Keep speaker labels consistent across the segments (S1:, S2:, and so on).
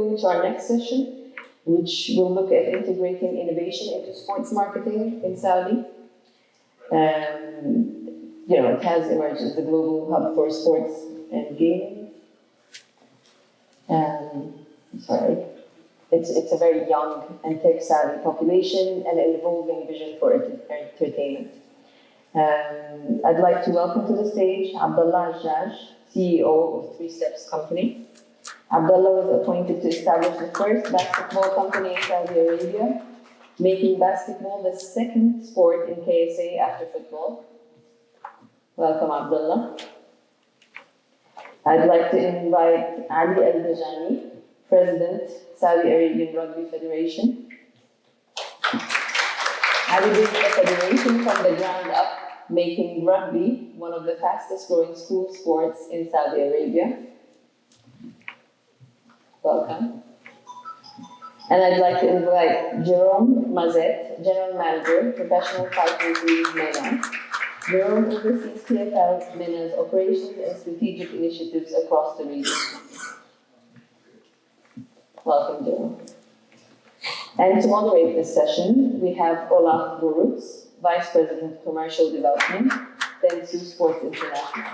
S1: going to our next session, which will look at integrating innovation into sports marketing in Saudi. It has emerged as the global hub for sports and gaming. It's a very young and tech-savvy population and an evolving vision for entertainment. I'd like to welcome to the stage Abdullah Ajaj, CEO of Threesteps company. Abdullah was appointed to establish the first basketball company in Saudi Arabia, making basketball the second sport in KSA after football. Welcome, Abdullah. I'd like to invite Ali Dajani, President, Saudi Arabian Rugby Federation. Ali built the federation from the ground up, making rugby one of the fastest growing school sports in Saudi Arabia. Welcome. And I'd like to invite Jerome, Mazet, General Manager, Professional Fighters League MENA. Jerome oversees PFL MENA's operations and strategic initiatives across the region. Welcome, Jerome. And to moderate this session, we have Olaf Borutz, Vice President of Commercial Development, Dentsu Sports International.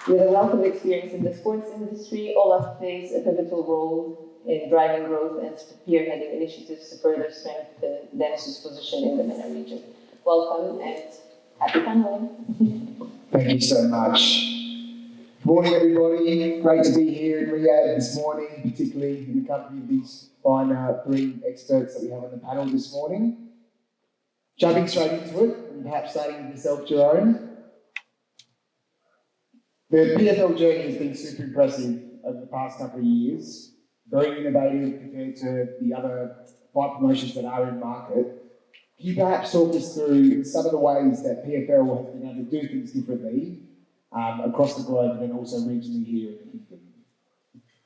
S1: With a wealth of experience in the sports industry, Olaf plays a pivotal role in driving growth and spearheading initiatives to further strengthen Dentsu's position in the MENA region. Welcome and happy paneling.
S2: Thank you so much. Good morning, everybody. Great to be here in Riyadh this morning, particularly in the company of these fine three experts that we have on the panel this morning. Jumping straight into it, and perhaps starting with yourself, Jerome. The PFL journey has been super impressive over the past couple of years. Very innovative compared to the other fight promotions that are in market. Can you perhaps talk us through some of the ways that PFL has been able to do things differently across the globe and then also regionally here in the kingdom?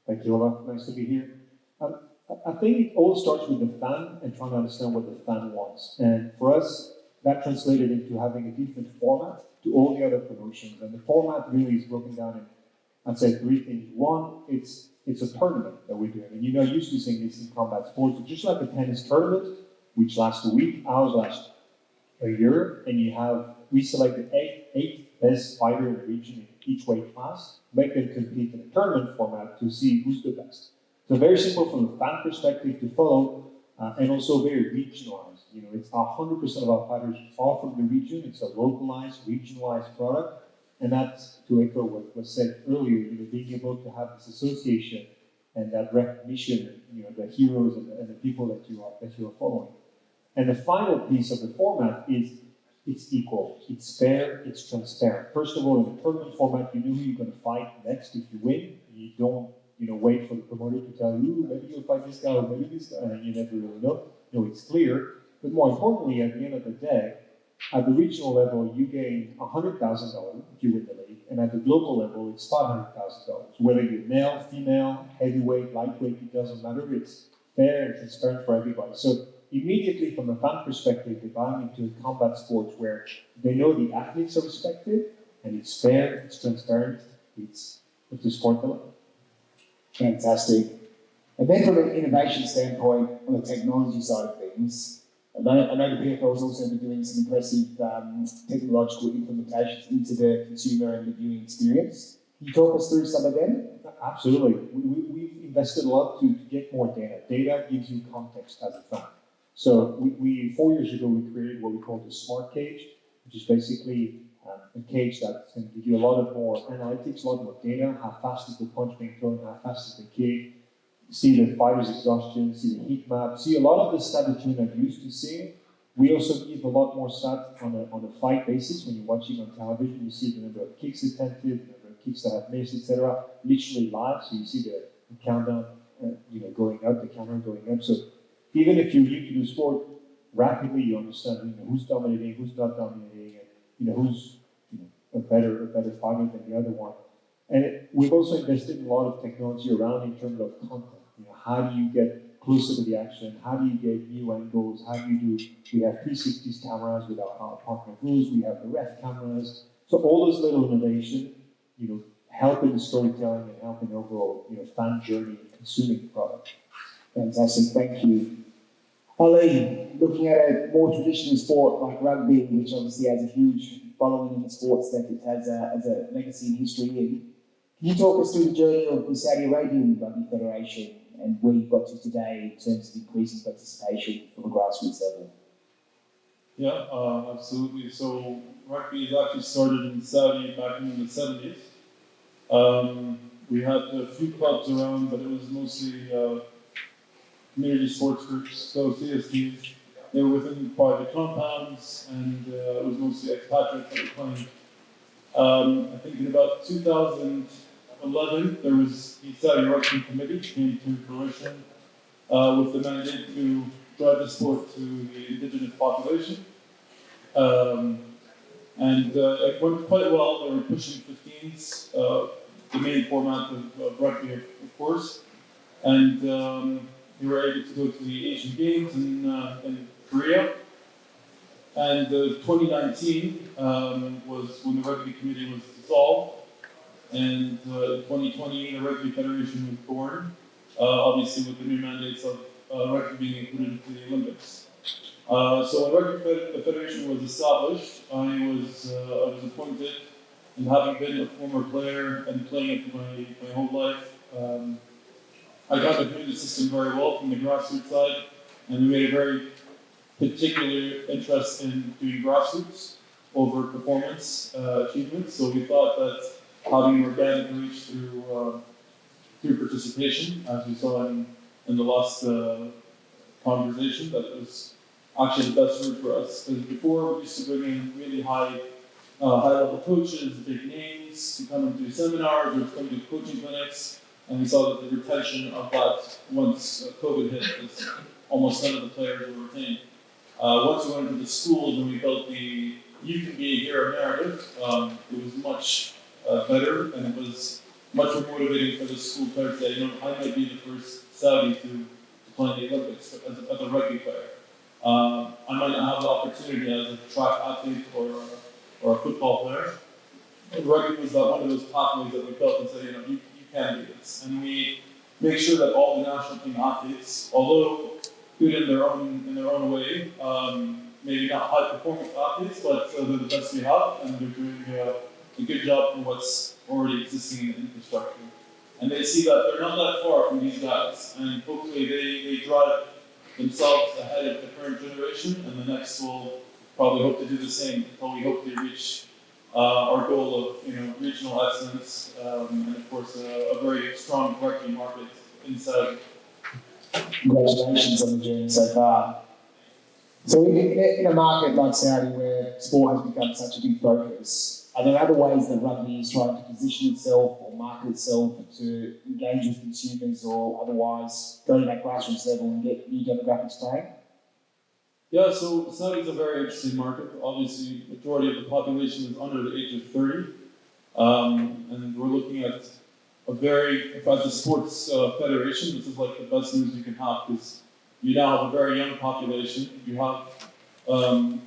S3: Thank you, Olaf. Nice to be here. I think it all starts with the fan and trying to understand what the fan wants. And for us, that translated into having a different format to all the other promotions. And the format really is broken down in, I'd say, three things. One, it's a tournament that we're doing. And you're used to seeing this in combat sports. It's just like a tennis tournament, which lasts a week, ours last a year. And we selected eight best fighters in the region in each weight class, make them compete in a tournament format to see who's the best. So very simple from a fan perspective to follow, and also very regionalized. It's 100% of our fighters are from the region. It's a localized, regionalized product, and that's to echo what was said earlier. Being able to have this association and that recognition, the heroes and the people that you are following. And the final piece of the format is it's equal, it's fair, it's transparent. First of all, in the tournament format, you know who you're going to fight next if you win. You don't wait for the promoter to tell you, maybe you'll fight this guy or maybe this guy, and you never really know. No, it's clear. But more importantly, at the end of the day, at the regional level, you gain $100,000 if you win the league, and at the global level, it's $500,000. Whether you're male, female, heavyweight, lightweight, it doesn't matter. It's fair and transparent for everybody. So immediately, from a fan perspective, they're buying into combat sports where they know the athletes are respected, and it's fair, it's transparent, it's the sport they love.
S2: Fantastic. And then from an innovation standpoint, on the technology side of things, I know the PFL has also been doing some impressive technological implementations into the consumer and the viewing experience. Can you talk us through some of them?
S3: Absolutely. We've invested a lot to get more data. Data gives you context as a fan. So 4 years ago, we created what we call the Smart Cage, which is basically a cage that's going to give you a lot of more analytics, a lot more data, how fast is the punch being thrown, how fast is the kick, see the fighter's exhaustion, see the heat map, see a lot of the stats that you're not used to seeing. We also give a lot more stats on a fight basis. When you're watching on television, you see the number of kicks attempted, the number of kicks that have missed, etc. Literally live, so you see the countdown, going up, the counter going up. So even if you're new to the sport, rapidly you understand, who's dominating, who's not dominating, and who's a better fighter than the other one. And we've also invested in a lot of technology around in terms of content. How do you get closer to the action? How do you get new angles? How do you do? We have 360 cameras with our partner Rules. We have the ref cameras. So all those little innovation, help in the storytelling and help in overall, fan journey and consuming the product.
S2: Fantastic, thank you. Ali, looking at a more traditional sport like rugby, which obviously has a huge following in the sports that it has as a legacy and history in, can you talk us through the journey of the Saudi Arabian Rugby Federation and where you've got to today in terms of increasing participation from a grassroots level?
S4: Yeah, absolutely. So rugby is actually started in Saudi back in the 70s. We had a few clubs around, but it was mostly community sports groups, so CSTs. They were within private compounds, and it was mostly expatriates that were playing. I think in about 2011, there was the Saudi Rugby Committee came to fruition with the mandate to drive the sport to the indigenous population. And it went quite well. They were pushing 15s, the main format of rugby, of course. And we were able to go to the Asian Games in Korea. And 2019 was when the Rugby Committee was dissolved. And 2020, the Rugby Federation was born, obviously with the new mandates of rugby being included into the Olympics. So when the Federation was established, I was appointed, and having been a former player and playing it my whole life, I got to know the system very well from the grassroots side, and we made a very particular interest in doing grassroots over performance achievements. So we thought that having organic reach through participation, as we saw in the last conversation, that was actually the best route for us. Because before we used to bring in really high-level coaches, big names, to come and do seminars or to come do coaching clinics, and we saw that the retention of that once COVID hit was almost none of the players were retained. Once we went into the schools and we built the "You Can Be a Hero" narrative, it was much better, and it was much more motivating for the school players to say, I might be the first Saudi to play in the Olympics as a rugby player. I might not have the opportunity as a track athlete or a football player. But rugby was one of those pathways that we felt and said, you can do this. And we make sure that all the national team athletes, although good in their own way, maybe not high performance athletes, but they're the best we have, and they're doing a good job for what's already existing in the infrastructure. And they see that they're not that far from these guys, and hopefully they drive themselves ahead of the current generation, and the next will probably hope to do the same until we hopefully reach our goal of regional excellence, and of course a very strong rugby market in Saudi.
S2: Congratulations on the journey so far. So in a market like Saudi where sport has become such a big focus, are there other ways that rugby is trying to position itself or market itself to engage with consumers or otherwise go to that grassroots level and get new demographics playing?
S4: Yeah, so Saudi is a very interesting market. Obviously, the majority of the population is under the age of 30. And we're looking at if as a sports federation, this is like the best news you can have, because you now have a very young population. You have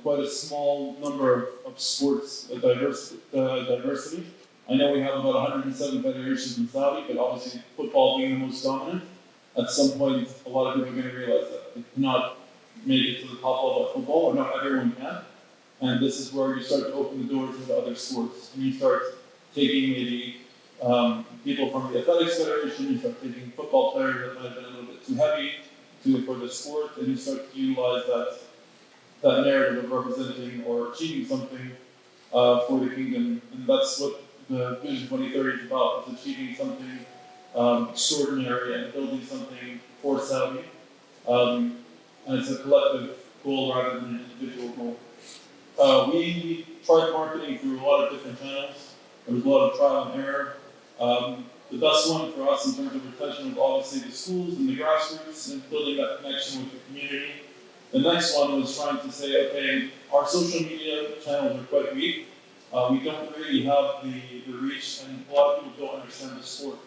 S4: quite a small number of sports diversity. I know we have about 107 federations in Saudi, but obviously football being the most dominant, at some point a lot of people are going to realize that they cannot make it to the top level of football, or not everyone can. And this is where you start to open the doors into other sports, and you start taking maybe people from the athletics federation, you start taking football players that might have been a little bit too heavy for the sport, and you start to utilize that narrative of representing or achieving something for the kingdom. And that's what the Vision 2030 is about, is achieving something extraordinary and building something for Saudi. And it's a collective goal rather than an individual goal. We tried marketing through a lot of different channels. There was a lot of trial and error. The best one for us in terms of retention was obviously the schools and the grassroots and building that connection with the community. The next one was trying to say, okay, our social media channels are quite weak. We don't really have the reach, and a lot of people don't understand the sport.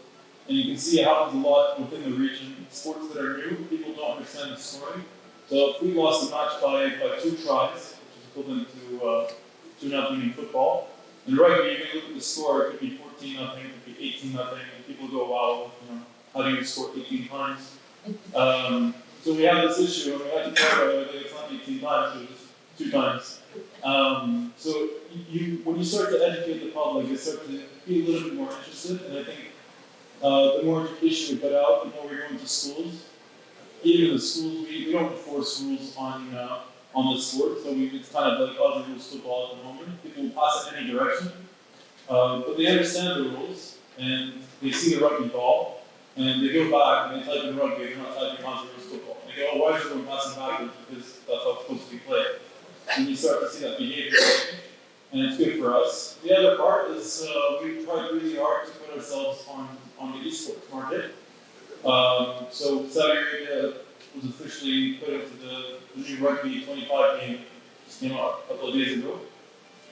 S4: And you can see it happens a lot within the region. Sports that are new, people don't understand the story. So if we lost a match by 2 tries, which is equivalent to 2-0 in football, in rugby, you can look at the score, it could be 14-0, it could be 18-0, and people go, wow, how do you score 18 times? So we have this issue, and we have to clarify that it's not 18 times, it's just 2 times. So when you start to educate the public, they start to be a little bit more interested, and I think the more education we put out, the more we go into schools. Even in the schools, we don't enforce rules on the sport, so it's kind of like Aussie rules football at the moment. People will pass it any direction, but they understand the rules, and they see the rugby ball, and they go back and they type in rugby, they're not typing Aussie rules football. They go, oh, why is everyone passing backwards? Because that's how it's supposed to be played. And you start to see that behavior change, and it's good for us. The other part is we've tried really hard to put ourselves on the esports market. So Saudi Arabia was officially put into the new Rugby 25 game, just came out a couple of days ago.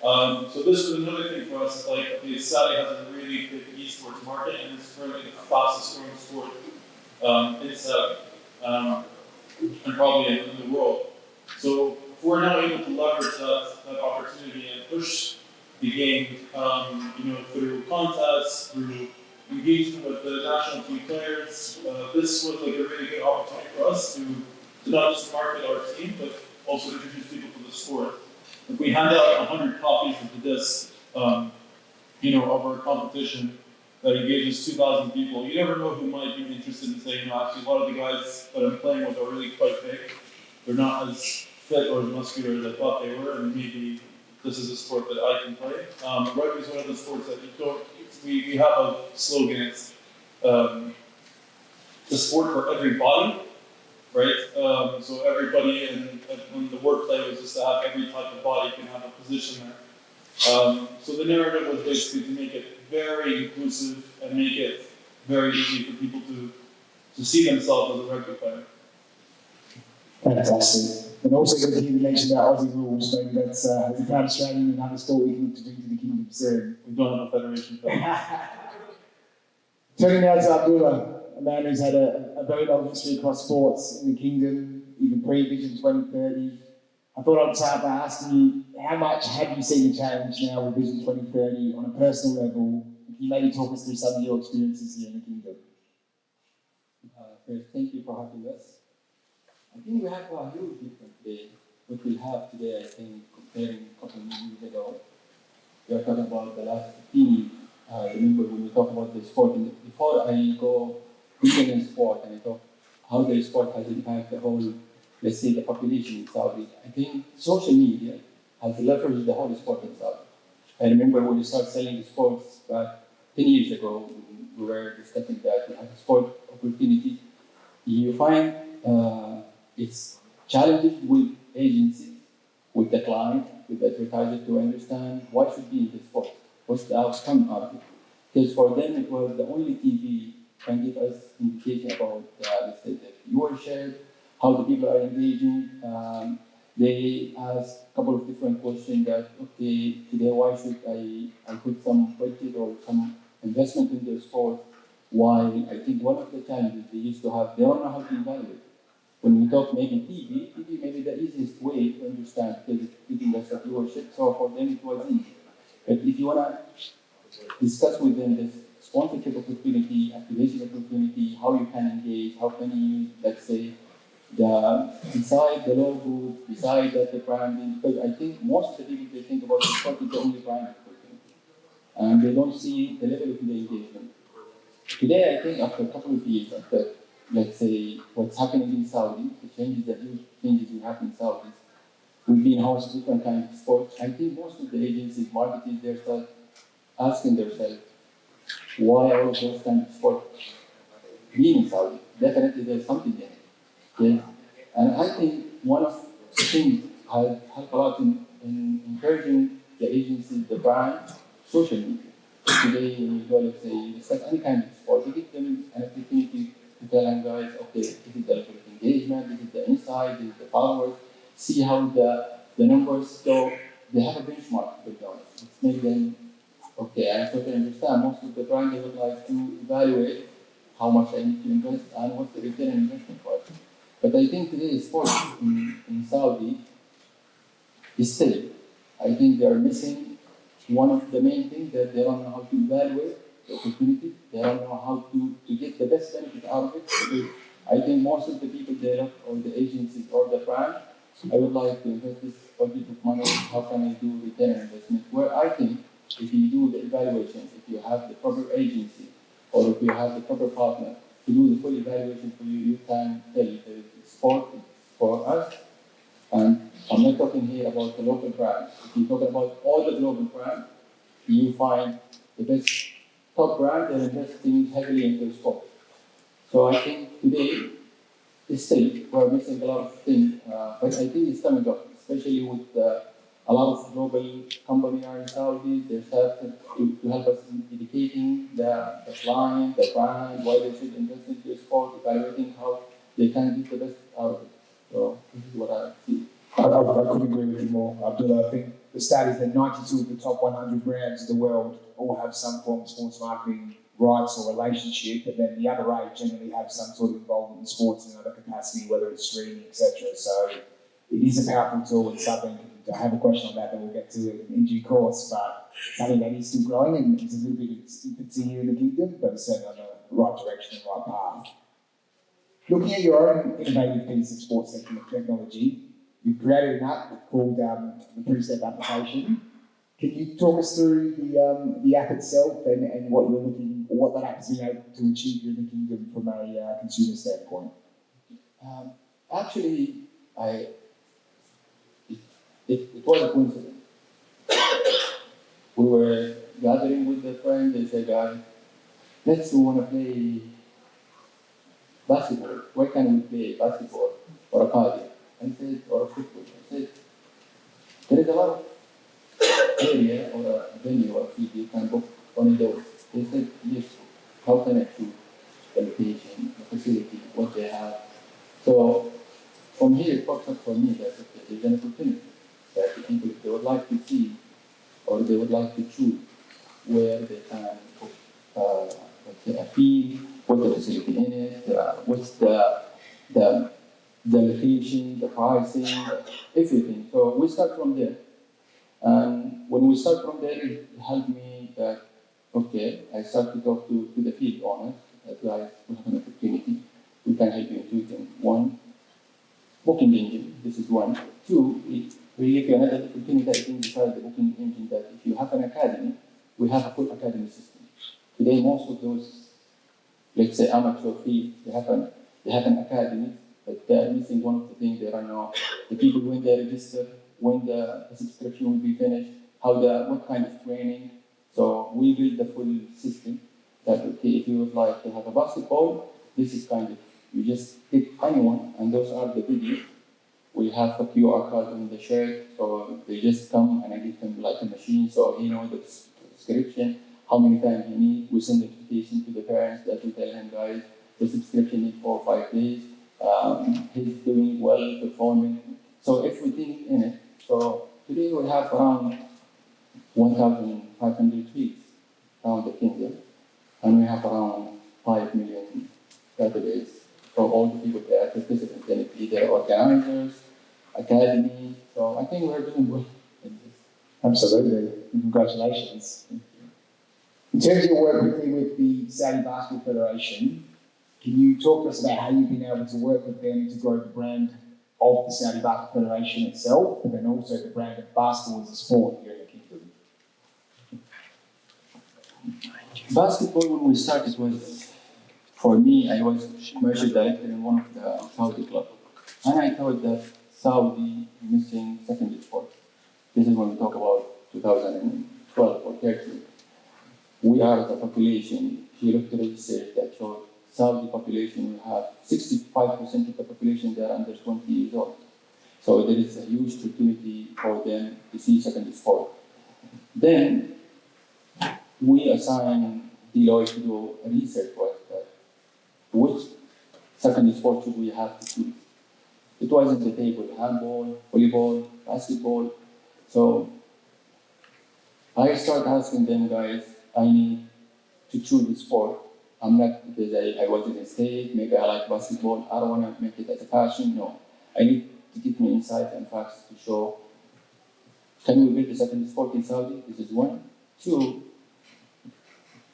S4: So this was another thing for us, like, okay, Saudi has a really big esports market, and it's currently the fastest growing sport in Saudi, and probably in the world. So if we're now able to leverage that opportunity and push the game, through contests, through engagement with the national team players, this was like a really good opportunity for us to not just market our team, but also introduce people to the sport. If we hand out 100 copies of the disc, of our competition that engages 2,000 people, you never know who might be interested in saying, actually, a lot of the guys that I'm playing with are really quite big. They're not as fit or as muscular as I thought they were, and maybe this is a sport that I can play. Rugby is one of the sports that we have a slogan, it's the sport for every body, right? So everybody in the workplace was just to have every type of body can have a position there. So the narrative was basically to make it very inclusive and make it very easy for people to see themselves as a rugby player.
S2: Fantastic. And also good to hear you mention about Aussie rules, maybe that's as a proud Australian and another sport we can look to bring to the kingdom soon.
S4: We don't have a federation for
S2: Turning now to Abdullah, a man who's had a very long history across sports in the kingdom, even pre-Vision 2030. I thought I'd start by asking you, how much have you seen a change now with Vision 2030 on a personal level? Can you maybe talk us through some of your experiences here in the kingdom?
S5: First, thank you for having us. I think we have a huge difference today. What we have today, I think, comparing a couple of years ago, we are talking about the last 15 years. Remember when we talk about the sport, before I go deeper in sport and I talk how the sport has impacted the whole, let's say, the population in Saudi, I think social media has leveraged the whole sport in Saudi. I remember when we started selling the sports back 10 years ago, we were discussing that we have a sport opportunity. You find it's challenges with agencies, with the client, with the advertiser to understand what should be in the sport, what's the outcome of it. Because for them, it was the only TV can give us indication about, let's say, the viewership, how the people are engaging. They asked a couple of different questions that, okay, today why should I put some budget or some investment in the sport? While I think one of the challenges they used to have, they don't know how to evaluate. When we talk maybe TV may be the easiest way to understand because it's giving us a viewership, so for them it was easy. But if you want to discuss with them this sponsorship opportunity, activation opportunity, how you can engage, how can you use, let's say, beside the logo, beside the branding, because I think most of the people they think about the sport is the only brand opportunity. And they don't see the level of the engagement. Today, I think after a couple of years, after, let's say, what's happening in Saudi, the huge changes we have in Saudi, we've been hosting different kinds of sports. I think most of the agencies marketing themselves, asking themselves, why all of those kinds of sports being in Saudi? Definitely there's something in it. Okay? And I think one of the things has helped a lot in encouraging the agencies, the brand, social media. Today, when you go, let's say, you discuss any kind of sport, you give them an opportunity to tell them, guys, okay, this is the level of engagement, this is the insight, this is the followers, see how the numbers go. They have a benchmark to go. It's made them, okay, I totally understand. Most of the brands they would like to evaluate how much I need to invest and what's the return on investment for it. But I think today sports in Saudi is still, I think they are missing one of the main things that they don't know how to evaluate the opportunity. They don't know how to get the best benefit out of it. Because I think most of the people there, or the agencies or the brand, I would like to invest this budget of money. How can I do return on investment? Where I think if you do the evaluation, if you have the proper agency, or if you have the proper partner to do the full evaluation for you, you can tell the sport for us. And I'm not talking here about the local brand. If you talk about all the global brands, you find the best top brand that investing heavily into sport. So I think today, still, we're missing a lot of things, but I think it's coming up, especially with a lot of global companies are in Saudi. They're starting to help us in educating the client, the brand, why they should invest into sport, evaluating how they can get the best out of it. So this is what I see.
S2: I couldn't agree with you more, Abdullah. I think the stat is that 92 of the top 100 brands in the world all have some form of sports marketing rights or relationship, and then the other 8 generally have some sort of involvement in sports in another capacity, whether it's streaming, etc. So it is a powerful tool and something. I have a question on that we'll get to in due course, but something that is still growing and is a little bit infancy here in the kingdom, but it's certainly on the right direction and right path. Looking at your own innovative piece of sports technology, you've created an app called the Threesteps application. Can you talk us through the app itself and what that app has been able to achieve here in the kingdom from a consumer standpoint?
S5: Actually, it was a coincidence. We were gathering with the friends. They said, "Guys, let's want to play basketball. Where can we play basketball or a cardio?" I said, "Or a football." I said, "There is a lot of area or a venue or a field you can book on those." They said, "Yes. How can I choose the location, the facility, what they have?" So from here, it pops up for me that there's an opportunity that the people, if they would like to see or they would like to choose where they can book a field, what the facility in it, what's the location, the pricing, everything. So we start from there. And when we start from there, it helped me that, okay, I start to talk to the field owners, that guys, we have an opportunity, we can help you in 2 things. 1, booking engine, this is 1. 2, we give you another opportunity, I think, besides the booking engine, that if you have an academy, we have a full academy system. Today, most of those, let's say, amateur fields, they have an academy, but they are missing one of the things. They don't know the people when they register, when the subscription will be finished, what kind of training. So we build the full system that, okay, if you would like to have a basketball, this is kind of, you just pick anyone, and those are the videos. We have a QR code on the shirt, so they just come and I give them like a machine, so he knows the subscription, how many times he needs. We send notification to the parents that we tell him, guys, the subscription needs 4 or 5 days. He's doing well, performing. So everything in it. So today we have around 1,500 tweets around the kingdom, and we have around 5 million database for all the people that are participants in it, either organizers, academy. So I think we're doing well in this.
S2: Absolutely. Congratulations. In terms of your work with the Saudi Basketball Federation, can you talk to us about how you've been able to work with them to grow the brand of the Saudi Basketball Federation itself, but then also the brand of basketball as a sport here in the kingdom?
S5: Basketball, when we started, was, for me, I was commercial director in one of the Saudi clubs. And I thought that Saudi missing secondary sport. This is when we talk about 2012 or 13. We are the population, if you look at the research that showed Saudi population, we have 65% of the population that are under 20 years old. So there is a huge opportunity for them to see secondary sport. Then we assigned Deloitte to do a research work that which secondary sport should we have to choose. It wasn't the table, handball, volleyball, basketball. So I started asking them, guys, I need to choose the sport. I'm not, because I was in a state, maybe I like basketball, I don't want to make it as a passion, no. I need to give me insight and facts to show can we build a second sport in Saudi? This is one. Two,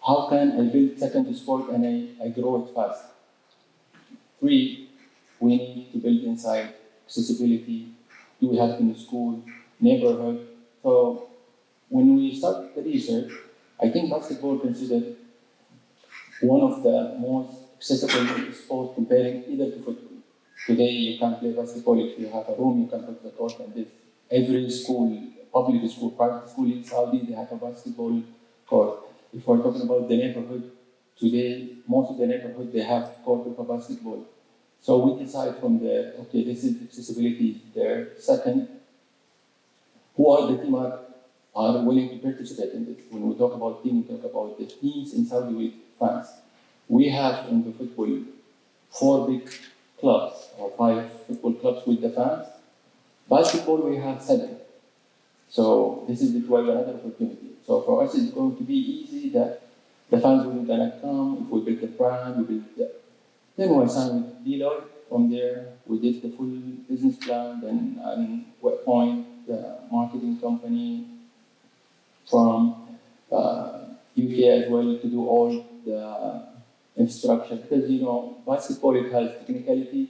S5: how can I build second sport and I grow it fast? Three, we need to build inside accessibility. Do we have it in the school, neighborhood? So when we start the research, I think basketball considered one of the most accessible sports comparing either to football. Today you can play basketball if you have a room, you can put the court, and if every school, public school, private school in Saudi, they have a basketball court. If we're talking about the neighborhood, today most of the neighborhood they have court with a basketball. So we decide from there, okay, this is accessibility there. Second, who are the team are willing to participate in this? When we talk about team, we talk about the teams in Saudi with fans. We have in the football 4 big clubs or 5 football clubs with the fans. Basketball, we have 7. So this is the 12 another opportunity. So for us, it's going to be easy that the fans will gonna come. If we build the brand, we build the. Then we signed with Deloitte. From there, we did the full business plan. Then we appoint the marketing company from UK as well to do all the infrastructure. Because basketball it has technicality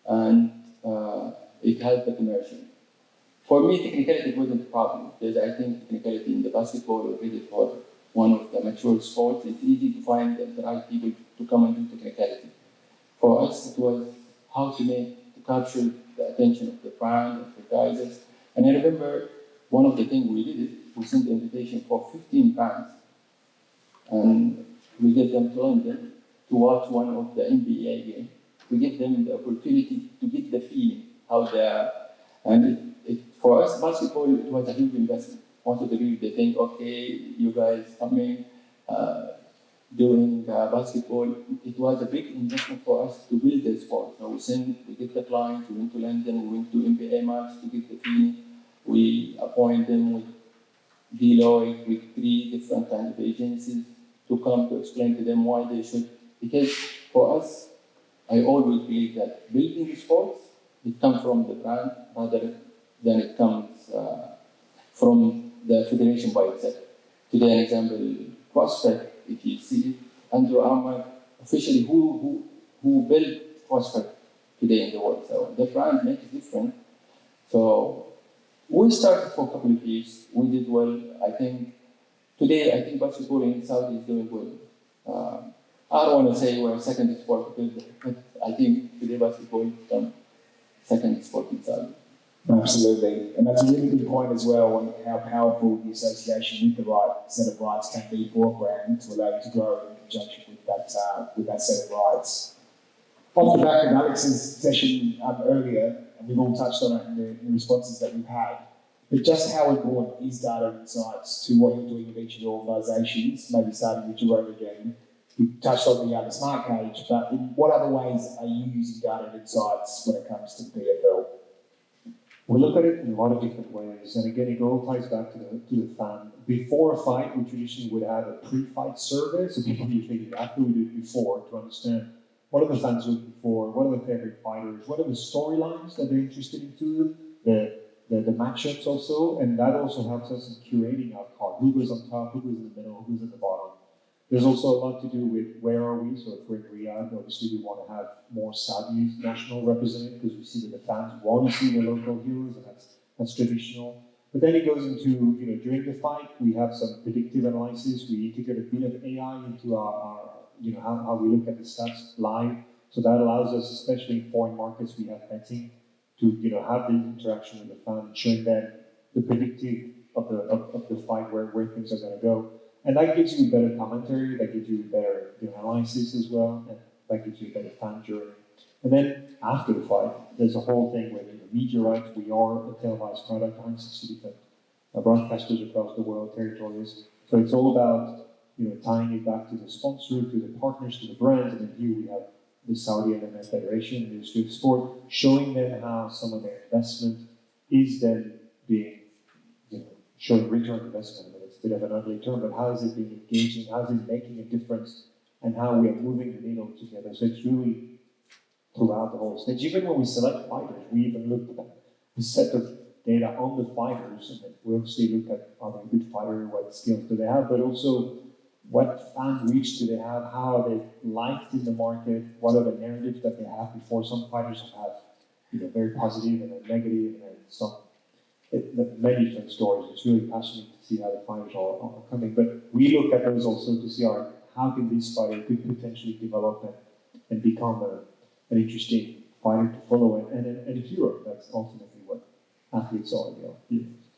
S5: and it has the commercial. For me, technicality wasn't a problem because I think technicality in the basketball already for one of the mature sports. It's easy to find the right people to come and do technicality. For us, it was how to capture the attention of the brand, of the advertisers. And I remember one of the things we did, we sent the invitation for 15 brands. And we get them to London to watch one of the NBA games. We give them the opportunity to get the feeling, for us, basketball, it was a huge investment. Most of the people, they think, okay, you guys coming, doing basketball. It was a big investment for us to build the sport. So we get the clients, we went to London, we went to NBA match to get the feeling. We appoint them with Deloitte, with 3 different kinds of agencies to come to explain to them why they should. Because for us, I always believe that building the sports, it comes from the brand rather than it comes from the federation by itself. Today, an example, CrossFit, if you see Under Armour, officially who built CrossFit today in the world. So the brand makes it different. So we started for a couple of years. We did well. I think basketball in Saudi is doing well. I don't want to say we're second sport, but I think today basketball is second sport in Saudi.
S2: Absolutely, and that's a really good point as well on how powerful the association with the right set of rights can be for a brand to allow you to grow in conjunction with that set of rights. Off the back of Alex's session earlier, and we've all touched on it in the responses that we've had, but just how important is data insights to what you're doing with each of your organisations, maybe starting with Jerome again. We touched on the smart cage, but in what other ways are you using data and insights when it comes to the PFL?
S3: We look at it in a lot of different ways, and again, it all ties back to the fan. Before a fight, we traditionally would have a pre-fight survey, so people usually after we do it before to understand what are the fans looking for, what are the favorite fighters, what are the storylines that they're interested into, the matchups also, and that also helps us in curating our card. Who goes on top, who goes in the middle, who goes at the bottom. There's also a lot to do with where are we, so if we're in Riyadh, obviously we want to have more Saudi national represented because we see that the fans want to see the local heroes, and that's traditional. But then it goes into, during the fight, we have some predictive analysis, we integrate a bit of AI into our how we look at the stats live, so that allows us, especially in foreign markets, we have betting, to have the interaction with the fan, showing them the predictive of the fight, where things are going to go. And that gives you better commentary, that gives you better analysis as well, and that gives you a better fan journey. And then after the fight, there's a whole thing where media rights, we are a televised product, 160 different broadcasters across the world, territories. So it's all about tying it back to the sponsor, to the partners, to the brands, and then here we have the Saudi MMA Federation, the Ministry of Sport, showing them how some of their investment is then being, showing return on investment. Bit of an ugly term, but how is it being engaging, how is it making a difference, and how we are moving the needle together. So it's really throughout the whole stage. Even when we select fighters, we even look at the set of data on the fighters, and then we obviously look at are they a good fighter, what skills do they have, but also what fan reach do they have, how are they liked in the market, what are the narratives that they have before. Some fighters have very positive and then negative, and then some many different stories. It's really passionate to see how the fighters are coming. But we look at those also to see how can this fighter could potentially develop and become an interesting fighter to follow and a hero. That's ultimately what athletes are.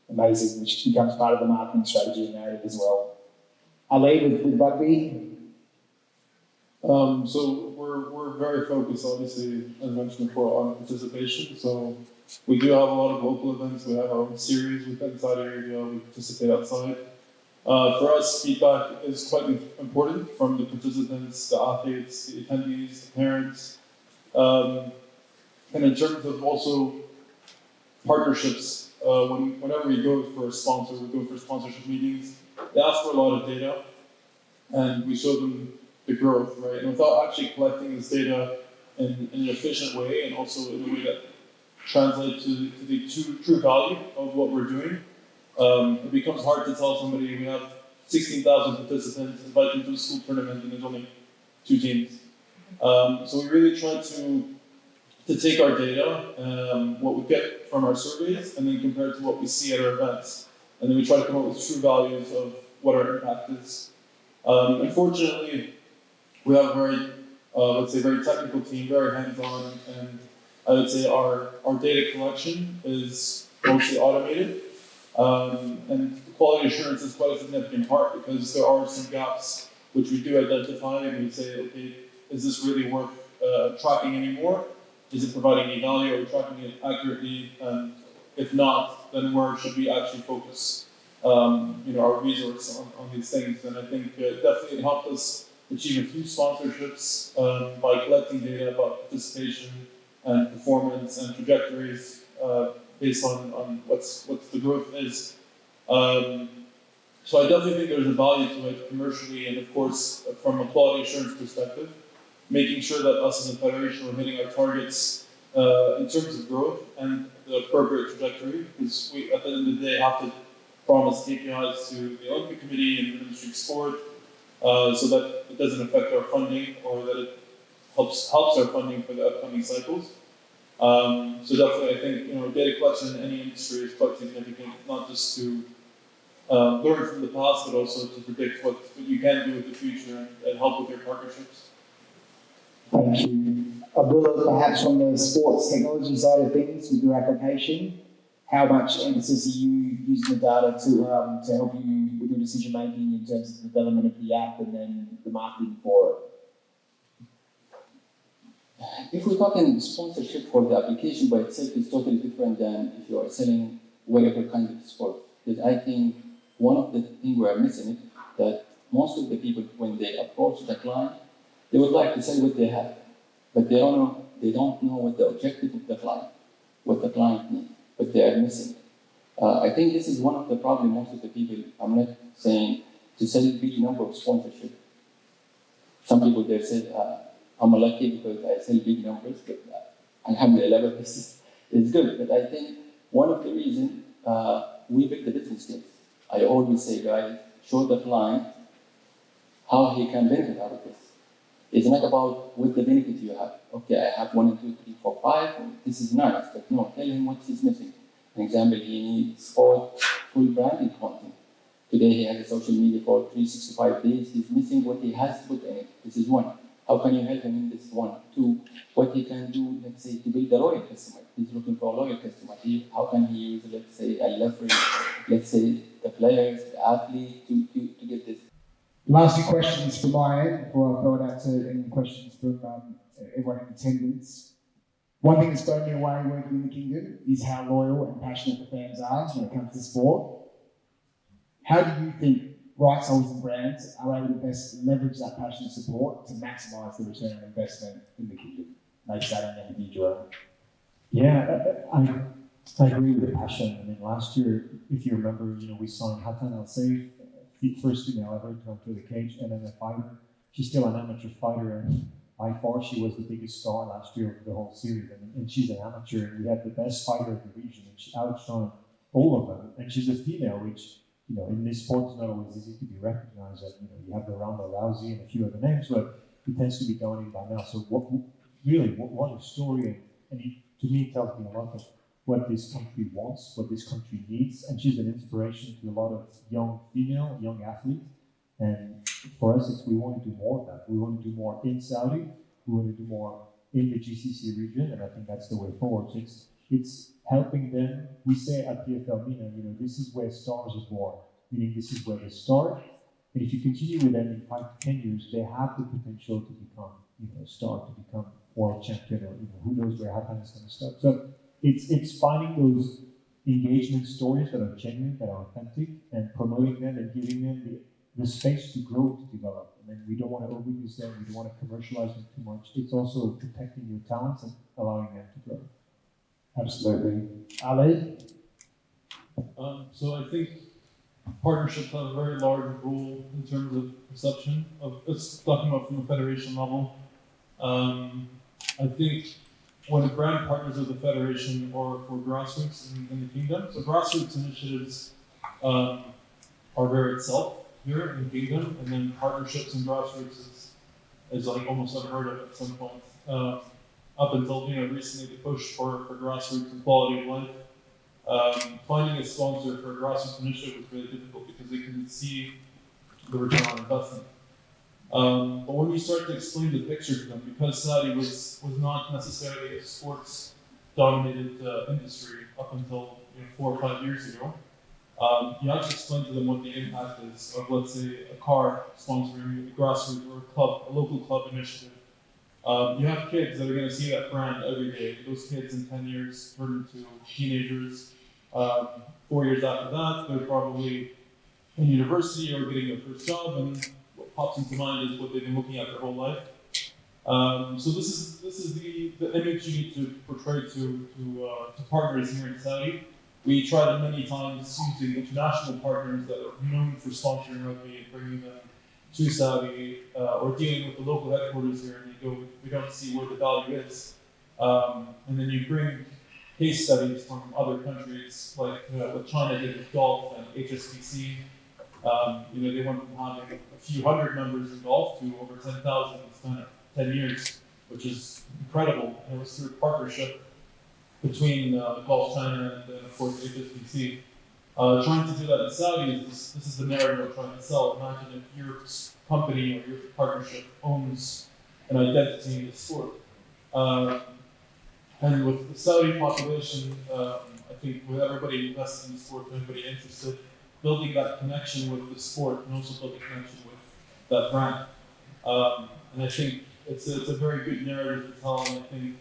S2: Amazing, which becomes part of the marketing strategy and narrative as well. Ali, with rugby?
S4: So we're very focused, obviously, as mentioned before, on participation. So we do have a lot of local events. We have our own series within Saudi Arabia. We participate outside. For us, feedback is quite important from the participants, the athletes, the attendees, the parents. And in terms of also partnerships, whenever we go for a sponsor, we go for sponsorship meetings, they ask for a lot of data, and we show them the growth, right? And without actually collecting this data in an efficient way, and also in a way that translates to the true value of what we're doing, it becomes hard to tell somebody we have 16,000 participants, invite them to a school tournament, and there's only 2 teams. So we really try to take our data, what we get from our surveys, and then compare it to what we see at our events. And then we try to come up with true values of what our impact is. Unfortunately, we have a very, let's say, very technical team, very hands-on, and I would say our data collection is mostly automated. And quality assurance is quite a significant part because there are some gaps which we do identify, and we say, okay, is this really worth tracking anymore? Is it providing any value? Are we tracking it accurately? And if not, then where should we actually focus our resource on these things? And I think definitely it helped us achieve a few sponsorships by collecting data about participation and performance and trajectories based on what's the growth is. So I definitely think there's a value to it commercially, and of course from a quality assurance perspective, making sure that us as a federation are hitting our targets in terms of growth and the appropriate trajectory, because we at the end of the day have to promise KPIs to the Olympic Committee and the Ministry of Sport so that it doesn't affect our funding or that it helps our funding for the upcoming cycles. So definitely I think data collection in any industry is quite significant, not just to learn from the past, but also to predict what you can do in the future and help with your partnerships.
S2: Thank you. Abdullah, perhaps from the sports technology side of things with your application, how much emphasis are you using the data to help you with your decision making in terms of the development of the app and then the marketing for it?
S5: If we're talking sponsorship for the application by itself, is totally different than if you are selling whatever kind of sport. Because I think one of the things we are missing is that most of the people, when they approach the client, they would like to sell what they have, but they don't know what the objective of the client, what the client needs, but they are missing. I think this is one of the problems most of the people, I'm not saying to sell a big number of sponsorship. Some people they say, I'm lucky because I sell big numbers, but alhamdulillah, this is good. But I think one of the reasons we build the business case. I always say, guys, show the client how he can benefit out of this. It's not about what the benefit you have. Okay, I have 1, 2, 3, 4, 5. This is nice, but no, tell him what he's missing. For example, he needs full branded content. Today he has a social media for 365 days. He's missing what he has to put in it. This is 1. How can you help him in this 1? 2, what he can do, let's say, to build a loyal customer. He's looking for a loyal customer. How can he use, let's say, a leverage, let's say, the players, the athlete, to get this?
S2: Last few questions from my end before I throw it out to any questions from everyone in attendance. One thing that's blown me away working in the Kingdom is how loyal and passionate the fans are when it comes to sport. How do you think rights holders and brands are able to best leverage that passion and support to maximise the return on investment in the Kingdom? Maybe starting there with you, Jerome.
S3: Yeah, I agree with the passion. I mean, last year, if you remember, we signed Hatan Al Saif, first female ever to come through the cage, and then a fighter. She's still an amateur fighter, and by far she was the biggest star last year of the whole series, and she's an amateur, and we had the best fighter in the region, and she outshined all of them, and she's a female, which, you know, in this sport is not always easy to be recognized, and, you know, you have the Ronda Rousey and a few other names, but it tends to be dominated by male, so what a story, and it, to me, tells me a lot of what this country wants, what this country needs, and she's an inspiration to a lot of young athletes. And for us, we want to do more of that. We want to do more in Saudi. We want to do more in the GCC region, and I think that's the way forward. So it's helping them. We say at PFL MENA, you know, this is where stars are born, meaning this is where they start. And if you continue with them in 5 to 10 years, they have the potential to become, you know, a star, to become world champion, or, you know, who knows where Hakan is going to start. So it's finding those engagement stories that are genuine, that are authentic, and promoting them and giving them the space to grow, to develop. And then we don't want to overuse them, we don't want to commercialize them too much. It's also protecting your talents and allowing them to grow.
S2: Absolutely. Ali?
S4: So I think partnerships have a very large role in terms of perception of, it's talking about from a federation level. I think when a brand partners with the federation or for grassroots in the kingdom, so grassroots initiatives are very itself here in the kingdom, and then partnerships and grassroots is like almost unheard of at some point. Up until, you know, recently the push for grassroots and quality of life. Finding a sponsor for a grassroots initiative was really difficult because they couldn't see the return on investment. But when you start to explain the picture to them, because Saudi was not necessarily a sports-dominated industry up until, you know, 4 or 5 years ago, you have to explain to them what the impact is of, let's say, a car sponsoring a grassroots or a club, a local club initiative. You have kids that are going to see that brand every day. Those kids in 10 years turn into teenagers. 4 years after that, they're probably in university or getting their first job, and what pops into mind is what they've been looking at their whole life. So this is the image you need to portray to partners here in Saudi. We tried many times using international partners that are known for sponsoring rugby and bringing them to Saudi, or dealing with the local headquarters here, and you go, we don't see where the value is. And then you bring case studies from other countries, like what China did with golf and HSBC. You know, they went from having a few hundred members in golf to over 10,000 in 10 years, which is incredible. And it was through a partnership between Golf China and, of course, HSBC. Trying to do that in Saudi, this is the narrative we're trying to sell. Imagine if your company or your partnership owns an identity in the sport. And with the Saudi population, I think with everybody invested in the sport, everybody interested, building that connection with the sport and also building connection with that brand. And I think it's a very good narrative to tell, and I think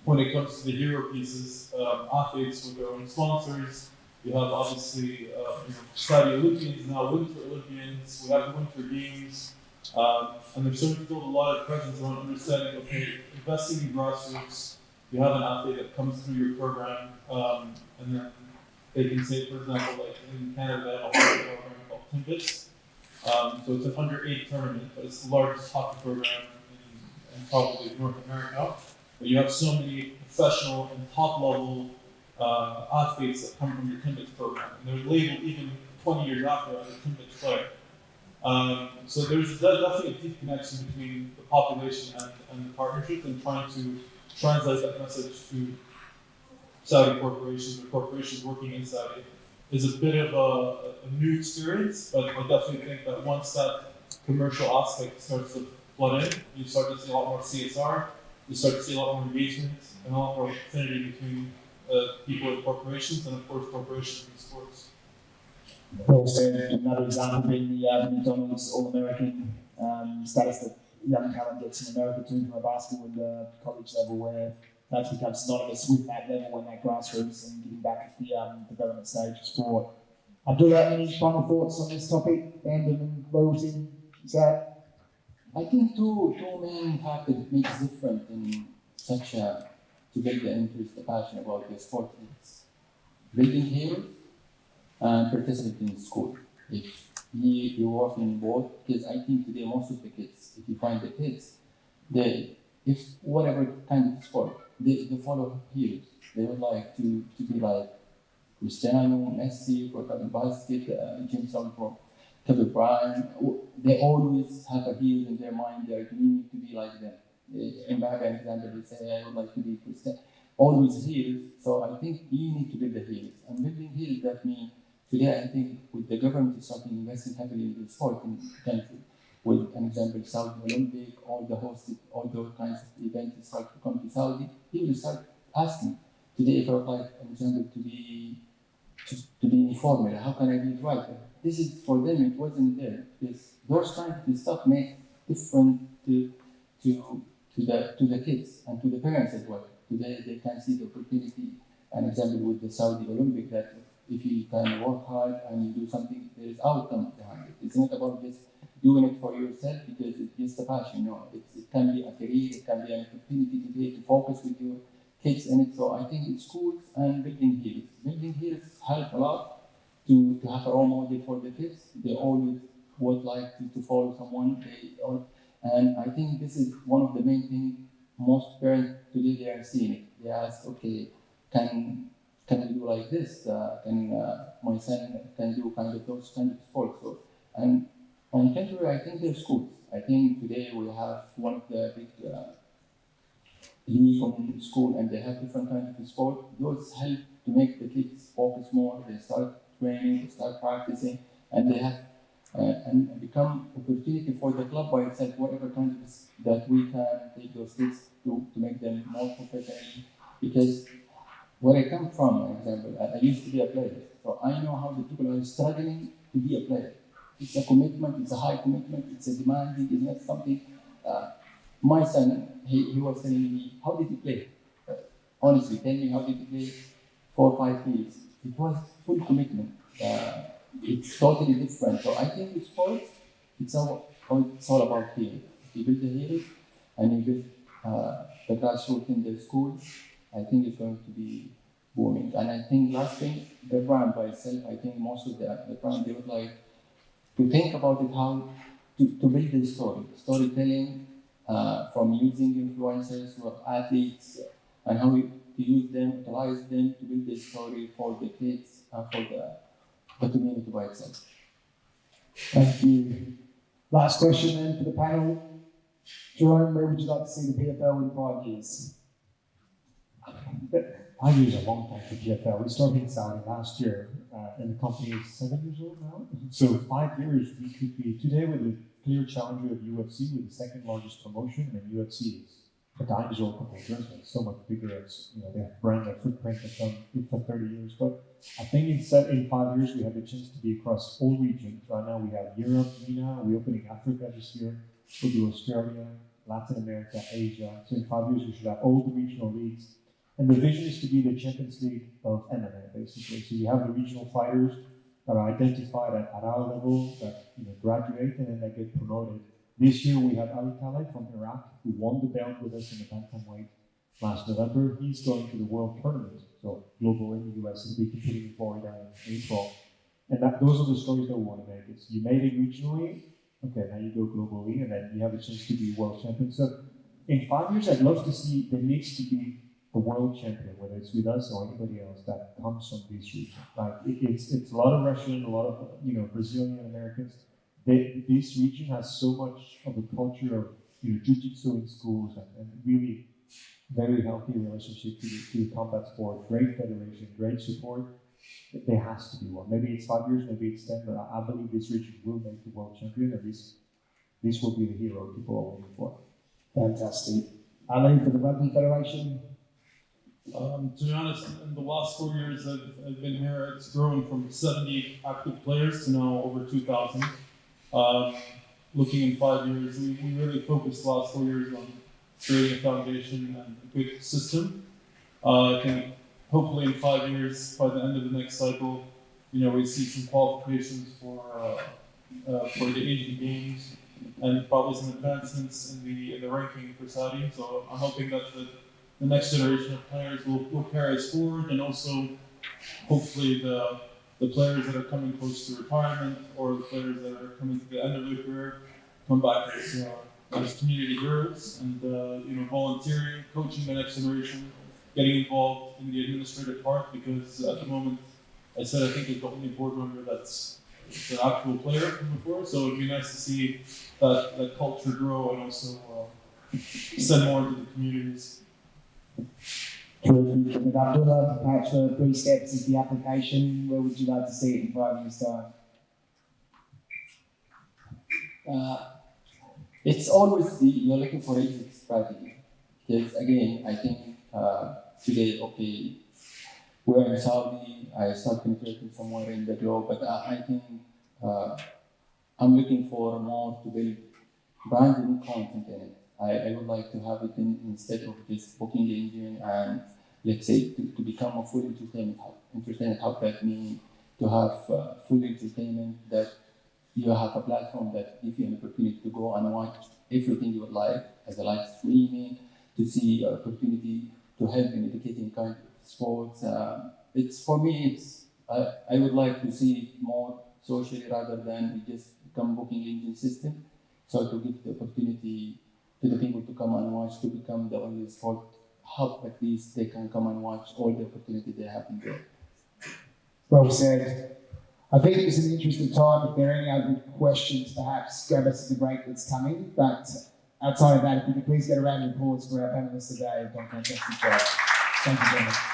S4: when it comes to the hero pieces, athletes with their own sponsors, you have obviously Saudi Olympians, now Winter Olympians, we have the Winter Games, and there's certainly still a lot of questions around understanding, okay, investing in grassroots, you have an athlete that comes through your program, and then they can say, for example, like in Canada, they have a hockey program called Timbits. So it's an under-8 tournament, but it's the largest hockey program in probably North America. But you have so many professional and top-level athletes that come from your Timbits program, and they're labeled even 20 years after as a Timbits player. So there's definitely a deep connection between the population and the partnership, and trying to translate that message to Saudi corporations or corporations working in Saudi is a bit of a new experience, but I definitely think that once that commercial aspect starts to flood in, you start to see a lot more CSR, you start to see a lot more engagement and a lot more affinity between people and corporations, and of course corporations and sports.
S2: Well said. Another example being the McDonald's All-American status that young talent gets in America too, from a basketball and college level, where that's become synonymous with that level and that grassroots and getting back at the development stage of sport. Abdullah, any final thoughts on this topic? Fandom and loyalty? Is that?
S5: I think two main factors that makes different in such a, to get the interest, the passion about the sport. It's building heroes and participating in school. If you work in both, because I think today most of the kids, if you find the kids, if whatever kind of sport, they follow heroes. They would like to be like Cristiano, Messi, for Kevin Basket, James Harden for Kevin Bryant. They always have a hero in their mind. They are dreaming to be like them. In Arabian example, they say, I would like to be Cristiano. Always heroes. So I think you need to build the heroes. And building heroes, that means today I think with the government is starting investing heavily in sport in the country. With an example, Saudi Olympic, all those kinds of events start to come to Saudi, people start asking. Today, if I would like an example to be in formula, how can I be right? This is for them, it wasn't there. Because those kinds of stuff make different to the kids and to the parents as well. Today they can see the opportunity. An example with the Saudi Olympic, that if you can work hard and you do something, there is outcome behind it. It's not about just doing it for yourself because it's just a passion. No, it can be a career, it can be an opportunity to focus with your kids in it. So I think it's schools and building heroes. Building heroes help a lot to have a role model for the kids. They always would like to follow someone. And I think this is one of the main things most parents today they are seeing it. They ask, okay, can we do like this? Can my son can do kind of those kind of sports? So, and on contrary, I think there's schools. I think today we have one of the big league from school, and they have different kinds of sport. Those help to make the kids focus more. They start training, they start practicing, and they have and become opportunity for the club by itself. Whatever kind of that we can take those kids to make them more professional. Because where I come from, for example, I used to be a player, so I know how the people are struggling to be a player. It's a commitment. It's a high commitment. It's a demanding. It's not something. My son, he was telling me, how did he play? Honestly, tell me, how did he play 4 or 5 years? It was full commitment. It's totally different. So I think with sports, it's all about heroes. You build the heroes and you build the grassroots in the schools, I think it's going to be booming. And I think last thing, the brand by itself, I think most of the brand, they would like to think about it, how to build the storytelling, from using influencers or athletes, and how to use them, utilize them to build the story for the kids and for the community by itself.
S2: Thank you. Last question then for the panel. Jerome, where would you like to see the PFL in 5 years?
S3: 5 years is a long time for PFL. We started in Saudi last year, and the company is 7 years old now. So 5 years, we could be today with a clear challenger of UFC, with the second largest promotion, and UFC is a dinosaur compared to us. It's so much bigger. It's, they have brand, their footprint has done it for 30 years. But I think in 5 years, we have the chance to be across all regions. Right now, we have Europe, MENA, we're opening Africa this year. We'll do Australia, Latin America, Asia. So in 5 years, we should have all the regional leagues. And the vision is to be the Champions League of MMA, basically. So you have the regional fighters that are identified at our level, that graduate, and then they get promoted. This year we have Ali Khaled from Iraq, who won the belt with us in the bantamweight last November. He's going to the World Tournament, so global in the US. He'll be competing in Florida in April. And those are the stories that we want to make. It's you made it regionally, okay, now you go globally, and then you have a chance to be world champion. So in 5 years, I'd love to see there needs to be the world champion, whether it's with us or anybody else that comes from this region. Like it's a lot of Russian, a lot of Brazilian Americans. This region has so much of a culture of jiu-jitsu in schools and really very healthy relationship to the combat sport. Great federation, great support. There has to be one. Maybe it's 5 years, maybe it's 10, but I believe this region will make the world champion, and this will be the hero people are waiting for.
S2: Fantastic. Alain, for the Rugby Federation.
S4: To be honest, in the last 4 years I've been here, it's grown from 70 active players to now over 2,000. Looking in 5 years, we really focused the last 4 years on creating a foundation and a good system. I think hopefully in 5 years, by the end of the next cycle, we see some qualifications for the Asian Games and probably some advancements in the ranking for Saudi. So I'm hoping that the next generation of players will carry us forward, and also hopefully the players that are coming close to retirement or the players that are coming to the end of their career come back as community heroes and volunteering, coaching the next generation, getting involved in the administrative part, because at the moment, I think it's the only board member that's an actual player from before, so it'd be nice to see that culture grow and also send more into the communities.
S2: With Abdullah, perhaps for Threesteps is the application, where would you like to see it in 5 years' time?
S5: It's always you're looking for exit strategy. Because again, I think today, okay, we're in Saudi, I start penetrating somewhere in the globe, but I think I'm looking for more to build branding content in it. I would like to have it instead of just booking the engine and let's say to become a full entertainment hub. Entertainment hub, that means to have full entertainment, that you have a platform that gives you an opportunity to go and watch everything you would like as a live streaming, to see opportunity to help in educating kind of sports. For me, I would like to see it more socially rather than we just become booking engine system. So to give the opportunity to the people to come and watch, to become the only sport hub, at least they can come and watch all the opportunity they have in there.
S2: Well said. I think it's in the interest of time, if there are any other questions, perhaps grab us at the break that's coming. But outside of that, if we could please get a round of applause for our panelists today. They've done a fantastic job. Thank you very much.